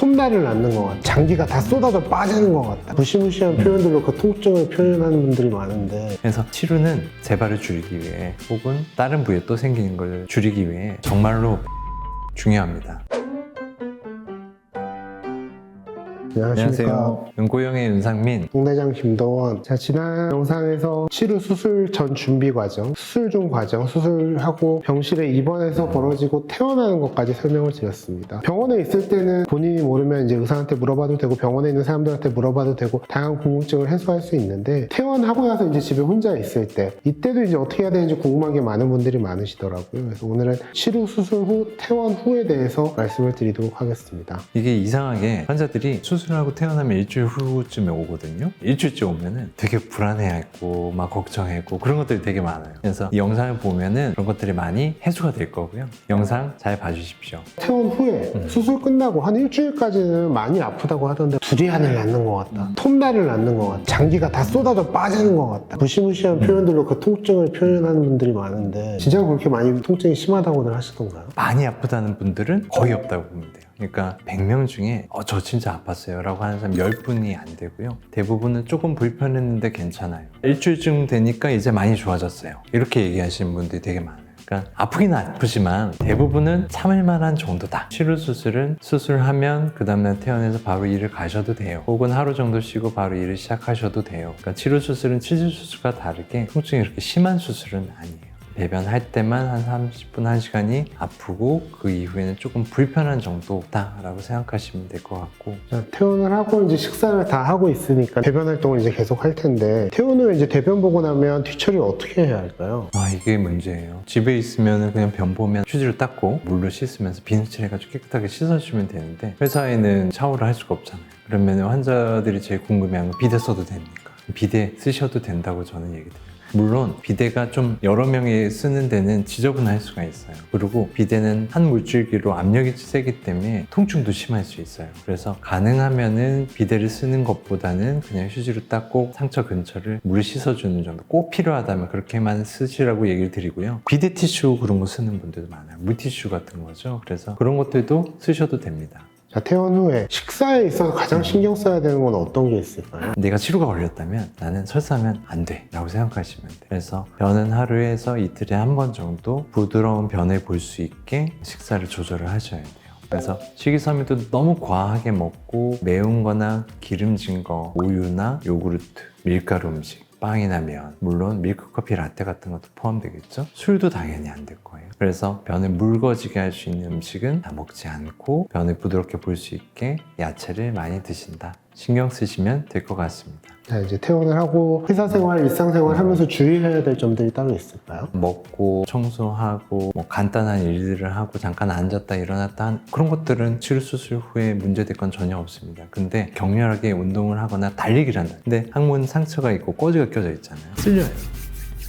톱날을 낳는 것 같다. 장기가 다 쏟아져 빠지는 것 같다. 무시무시한 표현들로 그 통증을 표현하는 분들이 많은데, 그래서 치료는 재발을 줄이기 위해 혹은 다른 부위에 또 생기는 걸 줄이기 위해 정말로 중요합니다. 안녕하십니까. 은고형의 윤상민. 동대장 김도원. 자, 지난 영상에서 치료 수술 전 준비 과정, 수술 중 과정, 수술하고 병실에 입원해서 벌어지고 퇴원하는 것까지 설명을 드렸습니다. 병원에 있을 때는 본인이 모르면 이제 의사한테 물어봐도 되고 병원에 있는 사람들한테 물어봐도 되고 다양한 궁금증을 해소할 수 있는데, 퇴원하고 나서 이제 집에 혼자 있을 때, 이때도 이제 어떻게 해야 되는지 궁금한 게 많은 분들이 많으시더라고요. 그래서 오늘은 치료 수술 후, 퇴원 후에 대해서 말씀을 드리도록 하겠습니다. 이게 이상하게 환자들이 수술하고 퇴원하면 일주일 후쯤에 오거든요. 일주일째 오면은 되게 불안해하고 막 걱정했고 그런 것들이 되게 많아요. 그래서 이 영상을 보면은 그런 것들이 많이 해소가 될 거고요. 영상 잘 봐주십시오. 퇴원 후에 수술 끝나고 한 일주일까지는 많이 아프다고 하던데, 두리안을 낳는 것 같다, 톱날을 낳는 것 같다, 장기가 다 쏟아져 빠지는 것 같다, 무시무시한 표현들로 그 통증을 표현하는 분들이 많은데, 진짜 그렇게 많이 통증이 심하다고들 하시던가요? 많이 아프다는 분들은 거의 없다고 보면 돼요. 그러니까 100명 중에 저 진짜 아팠어요 라고 하는 사람 10분이 안 되고요. 대부분은 조금 불편했는데 괜찮아요. 일주일쯤 되니까 이제 많이 좋아졌어요. 이렇게 얘기하시는 분들이 되게 많아요. 그러니까 아프긴 아프지만 대부분은 참을 만한 정도다. 치료 수술은 수술하면 그 다음날 퇴원해서 바로 일을 가셔도 돼요. 혹은 하루 정도 쉬고 바로 일을 시작하셔도 돼요. 그러니까 치료 수술은 치질 수술과 다르게 통증이 그렇게 심한 수술은 아니에요. 배변할 때만 한 30분, 1시간이 아프고 그 이후에는 조금 불편한 정도다라고 생각하시면 될 것 같고, 자, 퇴원을 하고 이제 식사를 다 하고 있으니까 배변 활동을 이제 계속 할 텐데, 퇴원 후에 이제 대변 보고 나면 뒤처리를 어떻게 해야 할까요? 이게 문제예요. 집에 있으면 그냥 변 보면 휴지로 닦고 물로 씻으면서 비누칠 해가지고 깨끗하게 씻어주면 되는데, 회사에는 샤워를 할 수가 없잖아요. 그러면 환자들이 제일 궁금해하는 건 비데 써도 됩니까? 비데 쓰셔도 된다고 저는 얘기 드려요. 물론 비데가 좀 여러 명이 쓰는 데는 지저분할 수가 있어요. 그리고 비데는 한 물줄기로 압력이 세기 때문에 통증도 심할 수 있어요. 그래서 가능하면은 비데를 쓰는 것보다는 그냥 휴지로 닦고 상처 근처를 물을 씻어주는 정도, 꼭 필요하다면 그렇게만 쓰시라고 얘기를 드리고요. 비데 티슈 그런 거 쓰는 분들도 많아요. 물티슈 같은 거죠. 그래서 그런 것들도 쓰셔도 됩니다. 자, 퇴원 후에 식사에 있어서 가장 신경 써야 되는 건 어떤 게 있을까요? 내가 치료가 걸렸다면 나는 설사하면 안 돼 라고 생각하시면 돼요. 그래서 변은 하루에서 이틀에 한 번 정도 부드러운 변을 볼 수 있게 식사를 조절을 하셔야 돼요. 그래서 식이섬유도 너무 과하게 먹고 매운 거나 기름진 거, 우유나 요구르트, 밀가루 음식, 빵이나 면, 물론 밀크커피 라떼 같은 것도 포함되겠죠? 술도 당연히 안 될 거예요. 그래서 변을 묽어지게 할 수 있는 음식은 다 먹지 않고 변을 부드럽게 볼 수 있게 야채를 많이 드신다. 신경 쓰시면 될 것 같습니다. 자, 이제 퇴원을 하고 회사생활, 일상생활 하면서 주의해야 될 점들이 따로 있을까요? 먹고 청소하고 뭐 간단한 일들을 하고 잠깐 앉았다 일어났다 그런 것들은 치료 수술 후에 문제될 건 전혀 없습니다. 근데 격렬하게 운동을 하거나 달리기를 한다. 근데 항문 상처가 있고 꼬지가 껴져 있잖아요. 쓸려요.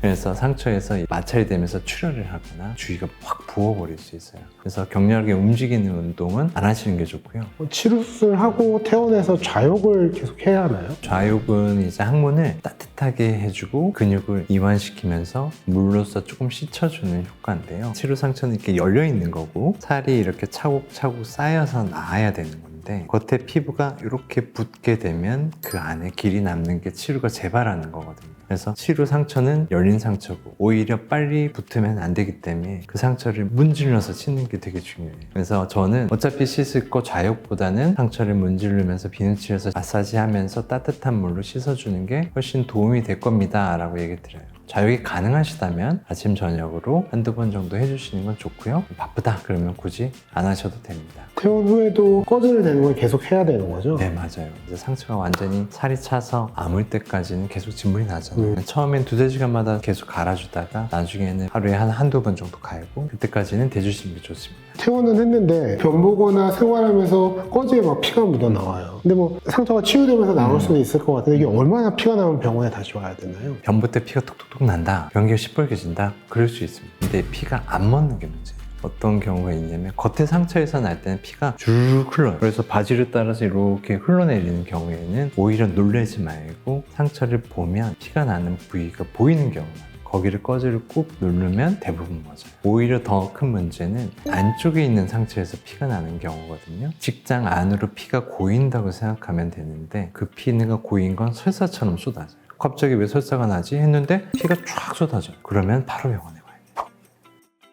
그래서 상처에서 마찰이 되면서 출혈을 하거나 주위가 확 부어버릴 수 있어요. 그래서 격렬하게 움직이는 운동은 안 하시는 게 좋고요. 치료 수술하고 퇴원해서 좌욕을 계속 해야 하나요? 좌욕은 이제 항문을 따뜻하게 해주고 근육을 이완시키면서 물로써 조금 씻어주는 효과인데요. 치료 상처는 이렇게 열려 있는 거고 살이 이렇게 차곡차곡 쌓여서 나아야 되는 건데, 겉에 피부가 이렇게 붙게 되면 그 안에 길이 남는 게 치료가 재발하는 거거든요. 그래서 치료 상처는 열린 상처고 오히려 빨리 붙으면 안 되기 때문에 그 상처를 문질러서 씻는 게 되게 중요해요. 그래서 저는 어차피 씻을 거 좌욕보다는 상처를 문지르면서 비누칠해서 마사지하면서 따뜻한 물로 씻어주는 게 훨씬 도움이 될 겁니다 라고 얘기 드려요. 좌욕이 가능하시다면 아침 저녁으로 한두 번 정도 해주시는 건 좋고요. 바쁘다 그러면 굳이 안 하셔도 됩니다. 퇴원 후에도 꺼져야 되는 걸 계속 해야 되는 거죠? 네, 맞아요. 이제 상처가 완전히 살이 차서 아물 때까지는 계속 진물이 나잖아요. 처음엔 2-3시간마다 계속 갈아주다가 나중에는 하루에 한두 번 정도 갈고, 그때까지는 대주시는 게 좋습니다. 퇴원은 했는데 변 보거나 생활하면서 꺼지에 막 피가 묻어 나와요. 근데 뭐 상처가 치유되면서 나올 수는 있을 것 같은데, 이게 얼마나 피가 나면 병원에 다시 와야 되나요? 변부 때 피가 톡톡톡 난다, 변기가 시뻘개진다, 그럴 수 있습니다. 근데 피가 안 멎는 게 문제예요. 어떤 경우가 있냐면 겉에 상처에서 날 때는 피가 쭉 흘러요. 그래서 바지를 따라서 이렇게 흘러내리는 경우에는 오히려 놀라지 말고 상처를 보면 피가 나는 부위가 보이는 경우가 많아요. 거기를 꺼지를 꾹 누르면 대부분 멎어요. 오히려 더 큰 문제는 안쪽에 있는 상처에서 피가 나는 경우거든요. 직장 안으로 피가 고인다고 생각하면 되는데 그 피가 고인 건 설사처럼 쏟아져요. 갑자기 왜 설사가 나지 했는데 피가 쫙 쏟아져요. 그러면 바로 병원에 와야 돼요.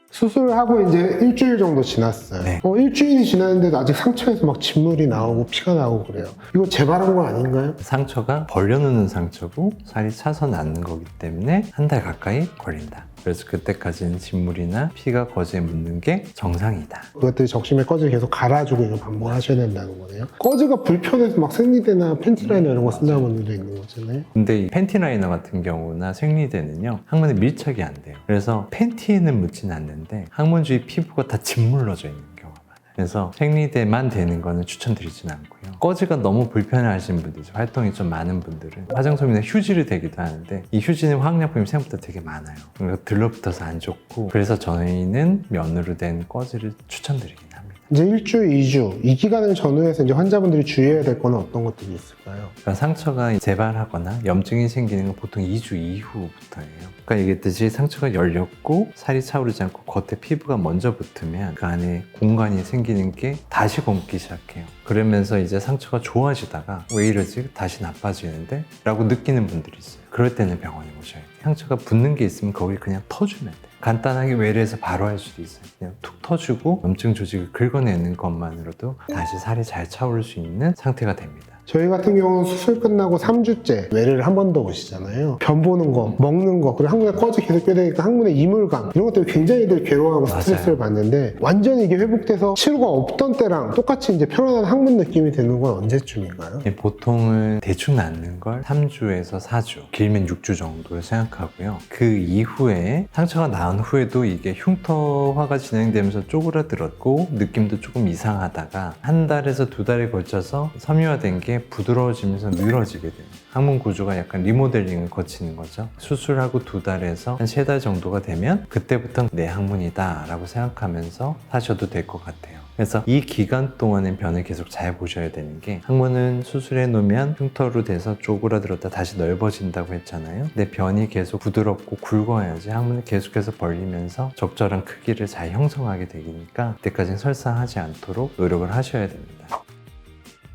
수술하고 이제 일주일 정도 지났어요. 네. 일주일이 지났는데도 아직 상처에서 막 진물이 나오고 피가 나오고 그래요. 이거 재발한 거 아닌가요? 상처가 벌려놓는 상처고 살이 차서 낫는 거기 때문에 한 달 가까이 걸린다. 그래서 그때까지는 진물이나 피가 거즈에 묻는 게 정상이다. 그것들이 적심에 꺼지를 계속 갈아주고 이거 반복을 하셔야 된다는 거네요. 꺼지가 불편해서 막 생리대나 팬티라이너 이런 거 쓴다는 분들도 있는 거잖아요. 근데 이 팬티 라이너 같은 경우나 생리대는요 항문에 밀착이 안 돼요. 그래서 팬티에는 묻지는 않는데 항문 주위 피부가 다 짓물러져 있는 경우가 많아요. 그래서 생리대만 되는 거는 추천드리진 않고요. 꺼지가 너무 불편해 하시는 분들, 활동이 좀 많은 분들은 화장솜이나 휴지를 대기도 하는데 이 휴지는 화학약품이 생각보다 되게 많아요. 그러니까 들러붙어서 안 좋고, 그래서 저희는 면으로 된 꺼지를 추천드리긴 합니다. 이제 1주, 2주 이 기간을 전후해서 이제 환자분들이 주의해야 될 거는 어떤 것들이 있을까요? 그러니까 상처가 재발하거나 염증이 생기는 건 보통 2주 이후부터예요. 아까 얘기했듯이 상처가 열렸고 살이 차오르지 않고 겉에 피부가 먼저 붙으면 그 안에 공간이 생기는 게 다시 곰기 시작해요. 그러면서 이제 상처가 좋아지다가 왜 이러지? 다시 나빠지는데? 라고 느끼는 분들이 있어요. 그럴 때는 병원에 오셔야 돼요. 상처가 붙는 게 있으면 거기 그냥 터주면 돼요. 간단하게 외래에서 바로 할 수도 있어요. 그냥 툭 터주고 염증 조직을 긁어내는 것만으로도 다시 살이 잘 차오를 수 있는 상태가 됩니다. 저희 같은 경우는 수술 끝나고 3주째 외래를 한 번 더 오시잖아요. 변 보는 거, 먹는 거, 그리고 항문에 꺼지 계속 뼈대니까 항문에 이물감 이런 것들 굉장히들 괴로워하고 스트레스를 받는데 완전히 이게 회복돼서 치료가 없던 때랑 똑같이 이제 편안한 항문 느낌이 드는 건 언제쯤인가요? 보통은 대충 낫는 걸 3주에서 4주, 길면 6주 정도를 생각하고요. 그 이후에 상처가 나은 후에도 이게 흉터화가 진행되면서 쪼그라들었고 느낌도 조금 이상하다가 한 달에서 두 달에 걸쳐서 섬유화된 게 부드러워지면서 늘어지게 돼요. 항문 구조가 약간 리모델링을 거치는 거죠. 수술하고 두 달에서 한 세 달 정도가 되면 그때부터 내 항문이다 라고 생각하면서 사셔도 될 것 같아요. 그래서 이 기간 동안은 변을 계속 잘 보셔야 되는 게, 항문은 수술해 놓으면 흉터로 돼서 쪼그라들었다 다시 넓어진다고 했잖아요. 근데 변이 계속 부드럽고 굵어야지 항문을 계속해서 벌리면서 적절한 크기를 잘 형성하게 되니까 그때까지는 설사하지 않도록 노력을 하셔야 됩니다.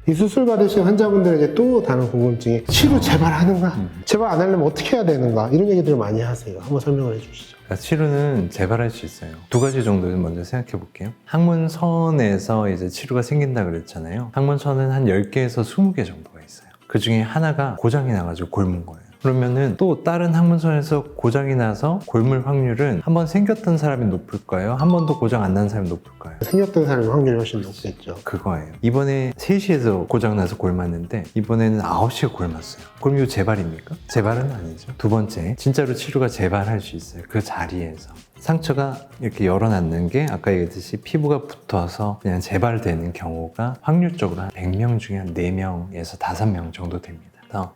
이 수술 받으신 환자분들은 이제 또 다른 궁금증이 치료 재발하는가? 재발 안 하려면 어떻게 해야 되는가? 이런 얘기들을 많이 하세요. 한번 설명을 해주시죠. 그러니까 치료는 재발할 수 있어요. 두 가지 정도를 먼저 생각해 볼게요. 항문선에서 이제 치료가 생긴다 그랬잖아요. 항문선은 한 10개에서 20개 정도가 있어요. 그 중에 하나가 고장이 나가지고 골문 거예요. 그러면은 또 다른 항문선에서 고장이 나서 골물 확률은 한 번 생겼던 사람이 높을까요? 한 번도 고장 안 난 사람이 높을까요? 생겼던 사람의 확률이 훨씬 높겠죠. 그거예요. 이번에 3시에서 고장나서 골맞는데 이번에는 9시에 골맞어요. 그럼 이거 재발입니까? 재발은 아니죠. 두 번째, 진짜로 치료가 재발할 수 있어요. 그 자리에서. 상처가 이렇게 열어놨는 게 아까 얘기했듯이 피부가 붙어서 그냥 재발되는 경우가 확률적으로 한 100명 중에 한 4명에서 5명 정도 됩니다.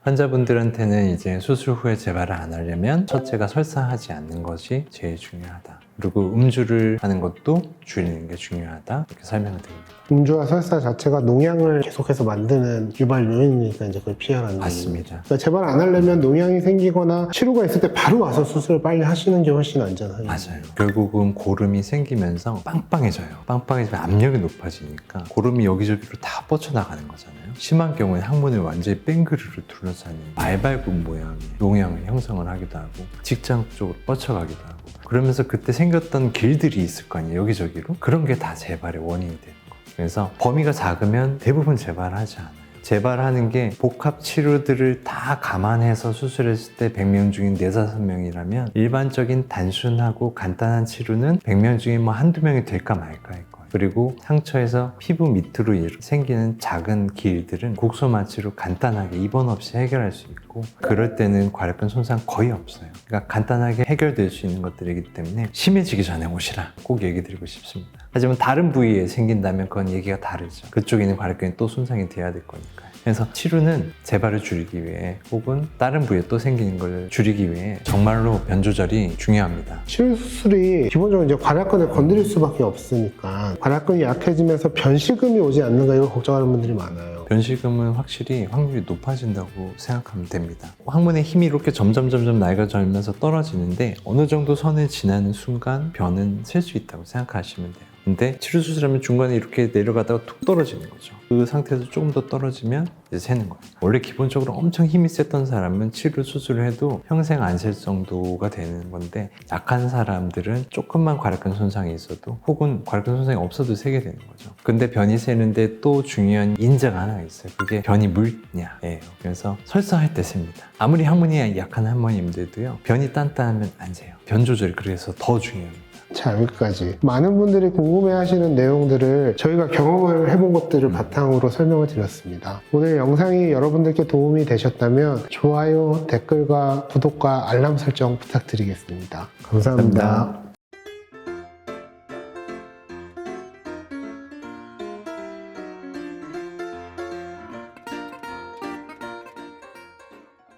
환자분들한테는 이제 수술 후에 재발을 안 하려면 첫째가 설사하지 않는 것이 제일 중요하다. 그리고 음주를 하는 것도 줄이는 게 중요하다. 이렇게 설명을 드립니다. 음주와 설사 자체가 농양을 계속해서 만드는 유발 요인이니까 이제 그걸 피하라는 맞습니다. 그러니까 재발 안 하려면 농양이 생기거나 치료가 있을 때 바로 와서 수술을 빨리 하시는 게 훨씬 안전하죠. 맞아요. 결국은 고름이 생기면서 빵빵해져요. 빵빵해지면 압력이 높아지니까 고름이 여기저기로 다 뻗쳐나가는 거잖아요. 심한 경우에 항문을 완전히 뺑그르르 둘러싸는 말발굽 모양의 농양을 형성을 하기도 하고 직장 쪽으로 뻗쳐가기도 하고, 그러면서 그때 생겼던 길들이 있을 거 아니에요. 여기저기로. 그런 게 다 재발의 원인이 되는 거예요. 그래서 범위가 작으면 대부분 재발하지 않아요. 재발하는 게 복합 치료들을 다 감안해서 수술했을 때 100명 중에 4, 5명이라면 일반적인 단순하고 간단한 치료는 100명 중에 뭐 한두 명이 될까 말까일 거예요. 그리고 상처에서 피부 밑으로 생기는 작은 길들은 국소 마취로 간단하게 입원 없이 해결할 수 있고, 그럴 때는 괄약근 손상 거의 없어요. 그러니까 간단하게 해결될 수 있는 것들이기 때문에 심해지기 전에 오시라 꼭 얘기 드리고 싶습니다. 하지만 다른 부위에 생긴다면 그건 얘기가 다르죠. 그쪽에 있는 괄약근이 또 손상이 돼야 될 거니까요. 그래서 치료는 재발을 줄이기 위해 혹은 다른 부위에 또 생기는 걸 줄이기 위해 정말로 변 조절이 중요합니다. 치료 수술이 기본적으로 이제 괄약근을 건드릴 수밖에 없으니까 괄약근이 약해지면서 변식음이 오지 않는가 이걸 걱정하는 분들이 많아요. 변실금은 확실히 확률이 높아진다고 생각하면 됩니다. 항문의 힘이 이렇게 점점 나이가 들면서 떨어지는데 어느 정도 선을 지나는 순간 변은 셀 수 있다고 생각하시면 돼요. 근데 치료 수술하면 중간에 이렇게 내려가다가 툭 떨어지는 거죠. 그 상태에서 조금 더 떨어지면 이제 새는 거예요. 원래 기본적으로 엄청 힘이 셌던 사람은 치료 수술을 해도 평생 안 셀 정도가 되는 건데, 약한 사람들은 조금만 괄약근 손상이 있어도 혹은 괄약근 손상이 없어도 세게 되는 거죠. 근데 변이 새는데 또 중요한 인자가 하나 있어요. 그게 변이 묽냐예요. 그래서 설사할 때 셉니다. 아무리 항문이 약한 할머님들도요, 변이 단단하면 안 세요. 변 조절이 그래서 더 중요합니다. 자, 여기까지 많은 분들이 궁금해하시는 내용들을 저희가 경험을 해본 것들을 바탕으로 설명을 드렸습니다. 오늘 영상이 여러분들께 도움이 되셨다면 좋아요, 댓글과 구독과 알람 설정 부탁드리겠습니다. 감사합니다.